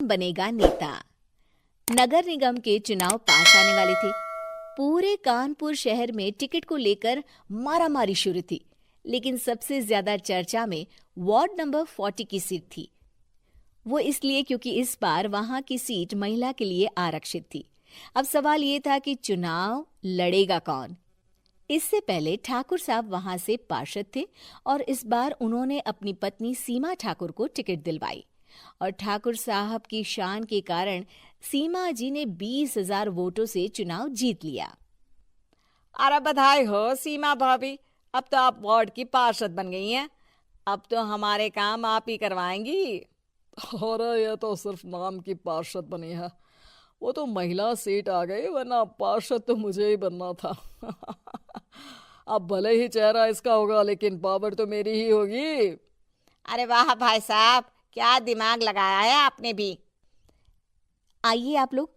बनेगा नेता। नगर निगम के चुनाव पास आने वाले थे। पूरे कानपुर शहर में टिकट को लेकर मारामारी शुरू थी, लेकिन सबसे ज्यादा चर्चा में वार्ड नंबर 40 की सीट थी। वो इसलिए क्योंकि इस बार वहां की सीट महिला के लिए आरक्षित थी। अब सवाल ये था कि चुनाव लड़ेगा कौन। इससे पहले ठाकुर साहब वहां से पार्षद थे और इस बार उन्होंने अपनी पत्नी सीमा ठाकुर को टिकट दिलवाई और ठाकुर साहब की शान के कारण सीमा जी ने 20,000 वोटों से चुनाव जीत लिया। अरे बधाई हो सीमा भाभी, अब तो आप वार्ड की पार्षद बन गई हैं। अब तो हमारे काम आप ही करवाएंगी। अरे ये तो सिर्फ नाम की पार्षद बनी है, वो तो महिला सीट आ गई, वरना पार्षद तो मुझे ही बनना था। अब भले ही चेहरा इसका होगा, लेकिन पावर तो मेरी ही होगी। अरे वाह भाई साहब, क्या दिमाग लगाया है आपने भी। आइए आप लोग,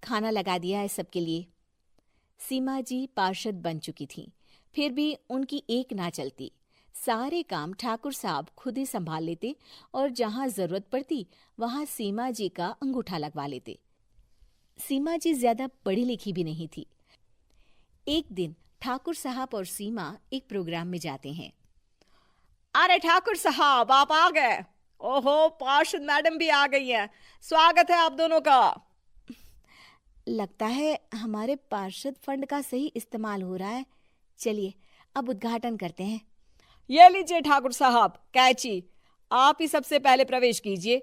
खाना लगा दिया है सबके लिए। सीमा जी पार्षद बन चुकी थीं, फिर भी उनकी एक ना चलती। सारे काम ठाकुर साहब खुद ही संभाल लेते और जहां जरूरत पड़ती वहां सीमा जी का अंगूठा लगवा लेते। सीमा जी ज्यादा पढ़ी लिखी भी नहीं थी। एक दिन ठाकुर साहब और सीमा एक प्रोग्राम में जाते हैं। अरे ठाकुर साहब, आप आ गए। ओहो, पार्षद मैडम भी आ गई हैं। स्वागत है आप दोनों का। लगता है हमारे पार्षद फंड का सही इस्तेमाल हो रहा है। चलिए अब उद्घाटन करते हैं। ये लीजिए ठाकुर साहब कैची, आप ही सबसे पहले प्रवेश कीजिए।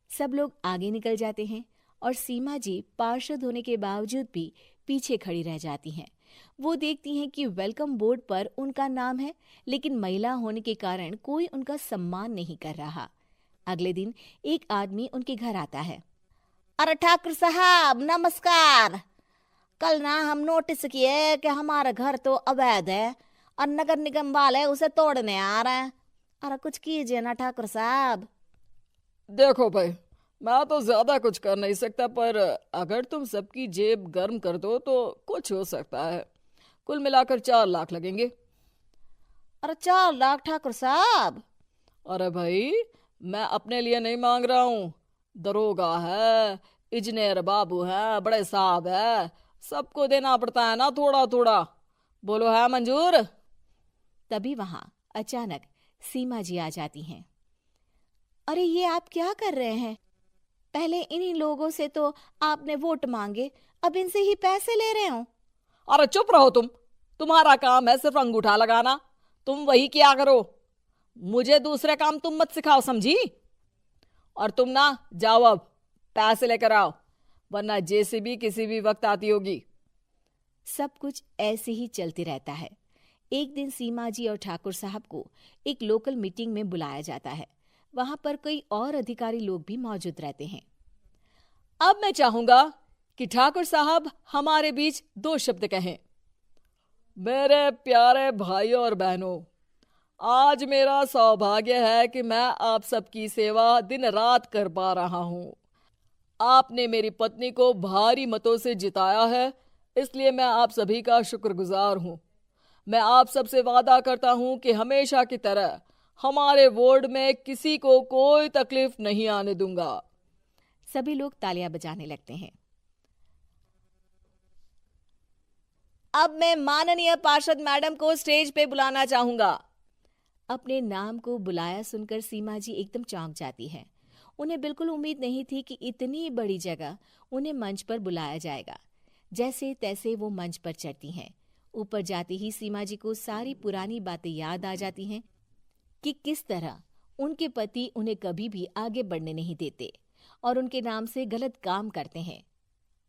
सब लोग आगे निकल जाते हैं और सीमा जी पार्षद होने के बावजूद भी पीछे खड़ी रह जाती हैं। वो देखती हैं कि वेलकम बोर्ड पर उनका नाम है, लेकिन महिला होने के कारण कोई उनका सम्मान नहीं कर रहा। अगले दिन एक आदमी उनके घर आता है। अरे ठाकुर साहब नमस्कार। कल ना हम नोटिस किए कि हमारा घर तो अवैध है और नगर निगम वाले उसे तोड़ने आ रहे हैं। अरे कुछ कीजिए ना ठाकुर साहब। देखो भाई, मैं तो ज्यादा कुछ कर नहीं सकता, पर अगर तुम सबकी जेब गर्म कर दो तो कुछ हो सकता है। कुल मिलाकर 4 लाख लगेंगे। अरे 4 लाख ठाकुर साहब? अरे भाई, मैं अपने लिए नहीं मांग रहा हूँ। दरोगा है, इंजीनियर बाबू है, बड़े साहब है, सबको देना पड़ता है ना थोड़ा थोड़ा। बोलो है मंजूर? तभी वहां अचानक सीमा जी आ जाती हैं। अरे ये आप क्या कर रहे हैं? पहले इन्हीं लोगों से तो आपने वोट मांगे, अब इनसे ही पैसे ले रहे हो। अरे चुप रहो तुम। तुम्हारा काम है सिर्फ अंगूठा लगाना, तुम वही किया करो। मुझे दूसरे काम तुम मत सिखाओ, समझी? और तुम ना जाओ, अब पैसे लेकर आओ, वरना जेसीबी किसी भी वक्त आती होगी। सब कुछ ऐसे ही चलते रहता है। एक दिन सीमा जी और ठाकुर साहब को एक लोकल मीटिंग में बुलाया जाता है। वहां पर कई और अधिकारी लोग भी मौजूद रहते हैं। अब मैं चाहूंगा कि ठाकुर साहब हमारे बीच 2 शब्द कहें। मेरे प्यारे भाइयों और बहनों, आज मेरा सौभाग्य है कि मैं आप सबकी सेवा दिन रात कर पा रहा हूं। आपने मेरी पत्नी को भारी मतों से जिताया है, इसलिए मैं आप सभी का शुक्रगुजार हूं। मैं आप सबसे वादा करता हूं कि हमेशा की तरह हमारे वार्ड में किसी को कोई तकलीफ नहीं आने दूंगा। सभी लोग तालियां बजाने लगते हैं। अब मैं माननीय पार्षद मैडम को स्टेज पे बुलाना चाहूंगा। अपने नाम को बुलाया सुनकर सीमा जी एकदम चौंक जाती है। उन्हें बिल्कुल उम्मीद नहीं थी कि इतनी बड़ी जगह उन्हें मंच पर बुलाया जाएगा। जैसे तैसे वो मंच पर चढ़ती हैं। ऊपर जाते ही सीमा जी को सारी पुरानी बातें याद आ जाती हैं कि किस तरह उनके पति उन्हें कभी भी आगे बढ़ने नहीं देते और उनके नाम से गलत काम करते हैं।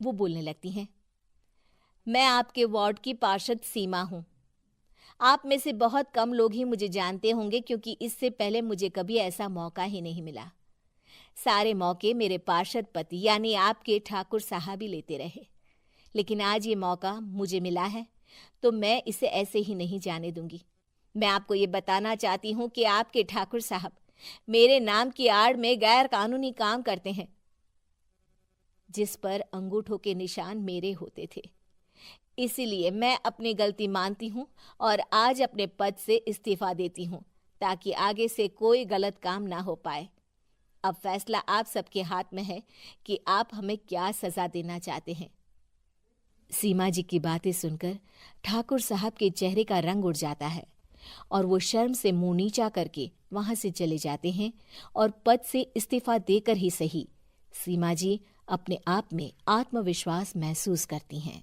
वो बोलने लगती हैं। मैं आपके वार्ड की पार्षद सीमा हूं। आप में से बहुत कम लोग ही मुझे जानते होंगे, क्योंकि इससे पहले मुझे कभी ऐसा मौका ही नहीं मिला। सारे मौके मेरे पार्षद पति यानी आपके ठाकुर साहब ही लेते रहे, लेकिन आज ये मौका मुझे मिला है तो मैं इसे ऐसे ही नहीं जाने दूंगी। मैं आपको ये बताना चाहती हूँ कि आपके ठाकुर साहब मेरे नाम की आड़ में गैर कानूनी काम करते हैं, जिस पर अंगूठों के निशान मेरे होते थे। इसीलिए मैं अपनी गलती मानती हूँ और आज अपने पद से इस्तीफा देती हूँ, ताकि आगे से कोई गलत काम ना हो पाए। अब फैसला आप सबके हाथ में है कि आप हमें क्या सजा देना चाहते हैं। सीमा जी की बातें सुनकर ठाकुर साहब के चेहरे का रंग उड़ जाता है और वो शर्म से मुंह नीचा करके वहां से चले जाते हैं और पद से इस्तीफा देकर ही सही सीमा जी अपने आप में आत्मविश्वास महसूस करती हैं।